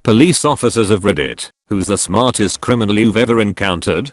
Police officers of Reddit, who's the smartest criminal you've ever encountered?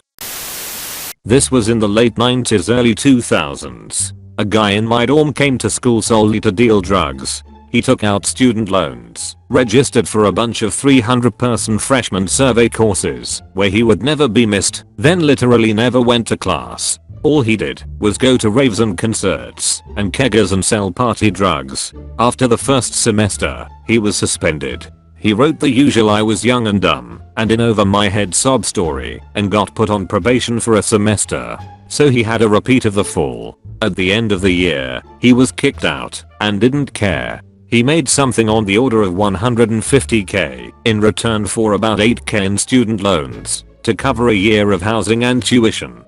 This was in the late 90s, early 2000s. A guy in my dorm came to school solely to deal drugs. He took out student loans, registered for a bunch of 300-person freshman survey courses where he would never be missed, then literally never went to class. All he did was go to raves and concerts and keggers and sell party drugs. After the first semester, he was suspended. He wrote the usual "I was young and dumb and in over my head" sob story and got put on probation for a semester. So he had a repeat of the fall. At the end of the year, he was kicked out and didn't care. He made something on the order of $150k in return for about $8k in student loans to cover a year of housing and tuition.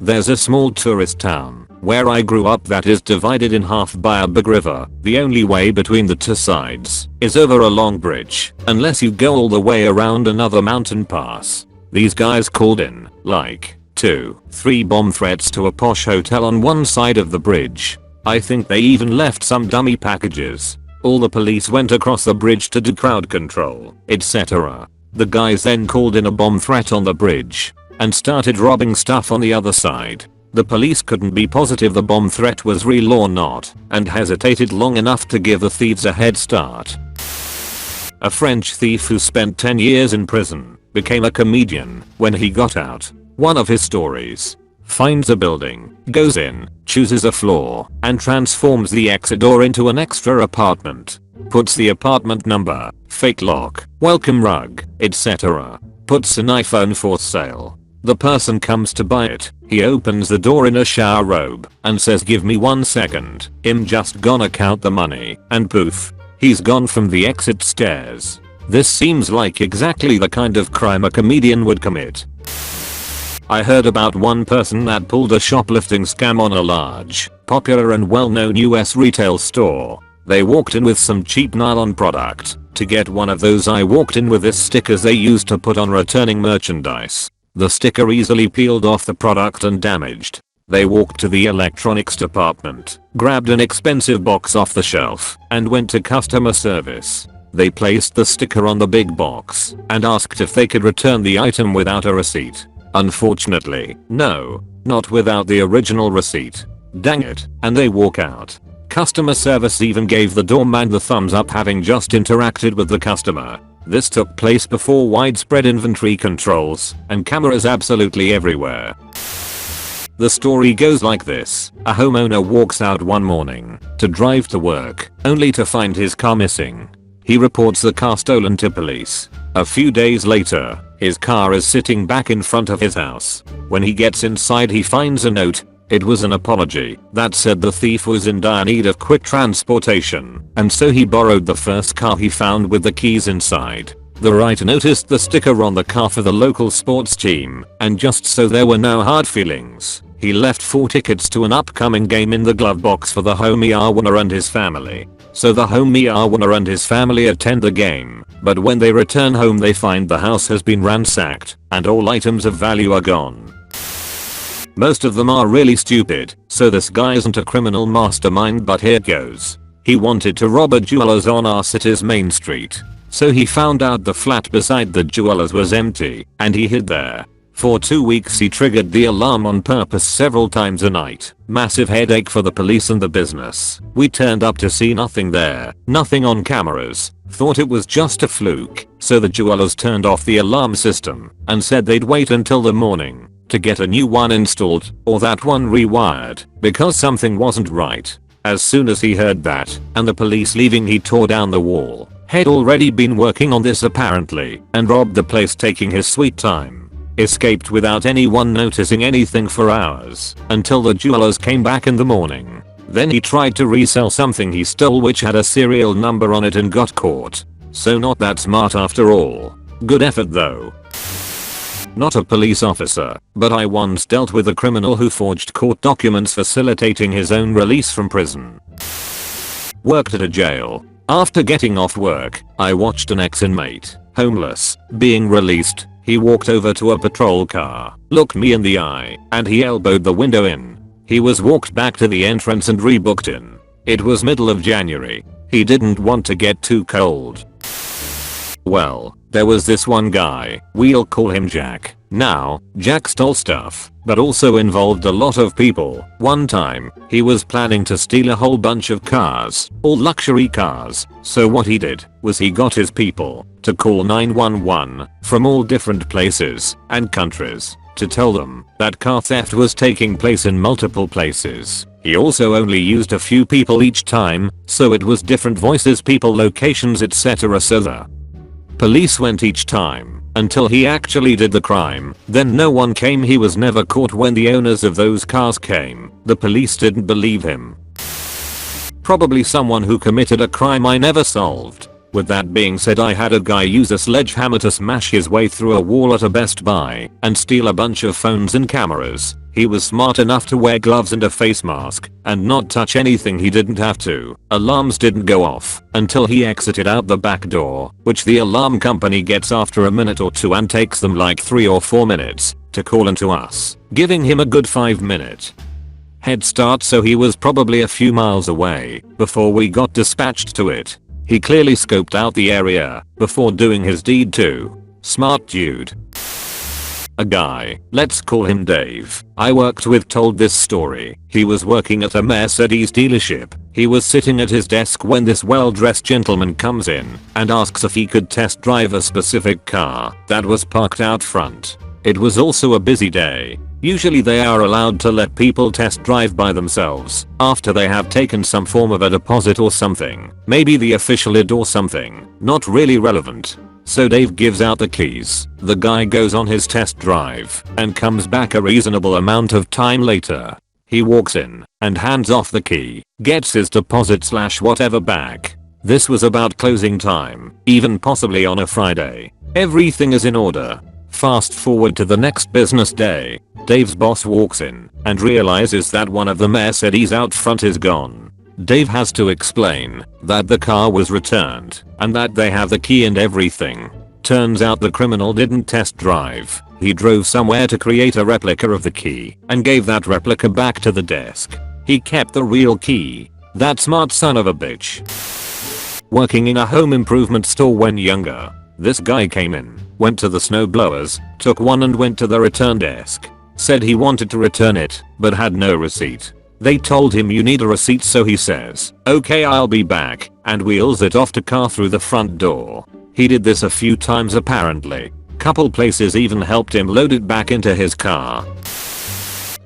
There's a small tourist town where I grew up that is divided in half by a big river. The only way between the two sides is over a long bridge, unless you go all the way around another mountain pass. These guys called in like 2-3 bomb threats to a posh hotel on one side of the bridge. I think they even left some dummy packages. All the police went across the bridge to do crowd control, etc. The guys then called in a bomb threat on the bridge and started robbing stuff on the other side. The police couldn't be positive the bomb threat was real or not and hesitated long enough to give the thieves a head start. A French thief who spent 10 years in prison became a comedian when he got out. One of his stories: finds a building, goes in, chooses a floor, and transforms the exit door into an extra apartment. Puts the apartment number, fake lock, welcome rug, etc. Puts an iPhone for sale. The person comes to buy it. He opens the door in a shower robe and says, "Give me 1 second. I'm just gonna count the money," and poof, he's gone from the exit stairs. This seems like exactly the kind of crime a comedian would commit. I heard about one person that pulled a shoplifting scam on a large, popular and well-known US retail store. They walked in with some cheap nylon product. To get one of those, I walked in with this stickers they used to put on returning merchandise. The sticker easily peeled off the product and damaged. They walked to the electronics department, grabbed an expensive box off the shelf, and went to customer service. They placed the sticker on the big box and asked if they could return the item without a receipt. Unfortunately, no, not without the original receipt. Dang it, and they walk out. Customer service even gave the doorman the thumbs up, having just interacted with the customer. This took place before widespread inventory controls and cameras absolutely everywhere. The story goes like this. A homeowner walks out one morning to drive to work, only to find his car missing. He reports the car stolen to police. A few days later, his car is sitting back in front of his house. When he gets inside, he finds a note. It was an apology that said the thief was in dire need of quick transportation, and so he borrowed the first car he found with the keys inside. The writer noticed the sticker on the car for the local sports team, and just so there were no hard feelings, he left 4 tickets to an upcoming game in the glove box for the homie owner and his family. So the homie owner and his family attend the game, but when they return home they find the house has been ransacked and all items of value are gone. Most of them are really stupid, so this guy isn't a criminal mastermind, but here goes. He wanted to rob a jeweler's on our city's main street. So he found out the flat beside the jeweler's was empty, and he hid there. For 2 weeks he triggered the alarm on purpose several times a night. Massive headache for the police and the business. We turned up to see nothing there, nothing on cameras. Thought it was just a fluke, so the jewelers turned off the alarm system and said they'd wait until the morning to get a new one installed, or that one rewired, because something wasn't right. As soon as he heard that, and the police leaving, he tore down the wall. Had already been working on this apparently, and robbed the place, taking his sweet time. Escaped without anyone noticing anything for hours, until the jewelers came back in the morning. Then he tried to resell something he stole which had a serial number on it and got caught. So not that smart after all. Good effort though. Not a police officer, but I once dealt with a criminal who forged court documents facilitating his own release from prison. Worked at a jail. After getting off work, I watched an ex-inmate, homeless, being released. He walked over to a patrol car, looked me in the eye, and he elbowed the window in. He was walked back to the entrance and rebooked in. It was middle of January. He didn't want to get too cold. Well, there was this one guy, we'll call him Jack. Now, Jack stole stuff, but also involved a lot of people. One time, he was planning to steal a whole bunch of cars, all luxury cars. So what he did was he got his people to call 911 from all different places and countries to tell them that car theft was taking place in multiple places. He also only used a few people each time, so it was different voices, people, locations, etc. So the police went each time until he actually did the crime. Then no one came. He was never caught. When the owners of those cars came, the police didn't believe him. Probably someone who committed a crime I never solved. With that being said, I had a guy use a sledgehammer to smash his way through a wall at a Best Buy and steal a bunch of phones and cameras. He was smart enough to wear gloves and a face mask and not touch anything he didn't have to. Alarms didn't go off until he exited out the back door, which the alarm company gets after a minute or two and takes them like 3 or 4 minutes to call into us, giving him a good 5-minute head start, so he was probably a few miles away before we got dispatched to it. He clearly scoped out the area before doing his deed too. Smart dude. A guy, let's call him Dave, I worked with told this story. He was working at a Mercedes dealership. He was sitting at his desk when this well-dressed gentleman comes in and asks if he could test drive a specific car that was parked out front. It was also a busy day. Usually they are allowed to let people test drive by themselves after they have taken some form of a deposit or something. Maybe the official ID or something. Not really relevant. So Dave gives out the keys. The guy goes on his test drive and comes back a reasonable amount of time later. He walks in and hands off the key, gets his deposit / whatever back. This was about closing time, even possibly on a Friday. Everything is in order. Fast forward to the next business day. Dave's boss walks in and realizes that one of the Mercedes out front is gone. Dave has to explain that the car was returned and that they have the key and everything. Turns out the criminal didn't test drive. He drove somewhere to create a replica of the key and gave that replica back to the desk. He kept the real key. That smart son of a bitch. Working in a home improvement store when younger, this guy came in, went to the snow blowers, took one and went to the return desk. Said he wanted to return it, but had no receipt. They told him you need a receipt, so he says, okay, I'll be back, and wheels it off to car through the front door. He did this a few times apparently. Couple places even helped him load it back into his car.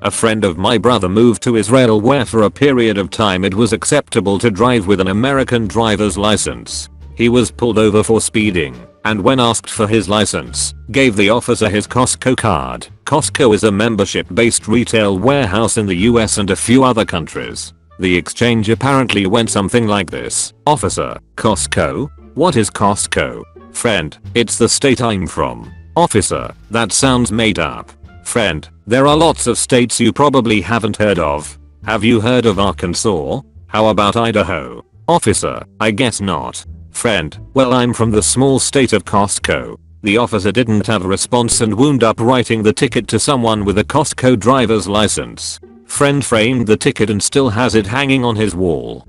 A friend of my brother moved to Israel where for a period of time it was acceptable to drive with an American driver's license. He was pulled over for speeding, and when asked for his license, gave the officer his Costco card. Costco is a membership-based retail warehouse in the US and a few other countries. The exchange apparently went something like this. Officer, Costco? What is Costco? Friend, it's the state I'm from. Officer, that sounds made up. Friend, there are lots of states you probably haven't heard of. Have you heard of Arkansas? How about Idaho? Officer, I guess not. Friend, well, I'm from the small state of Costco. The officer didn't have a response and wound up writing the ticket to someone with a Costco driver's license. Friend framed the ticket and still has it hanging on his wall.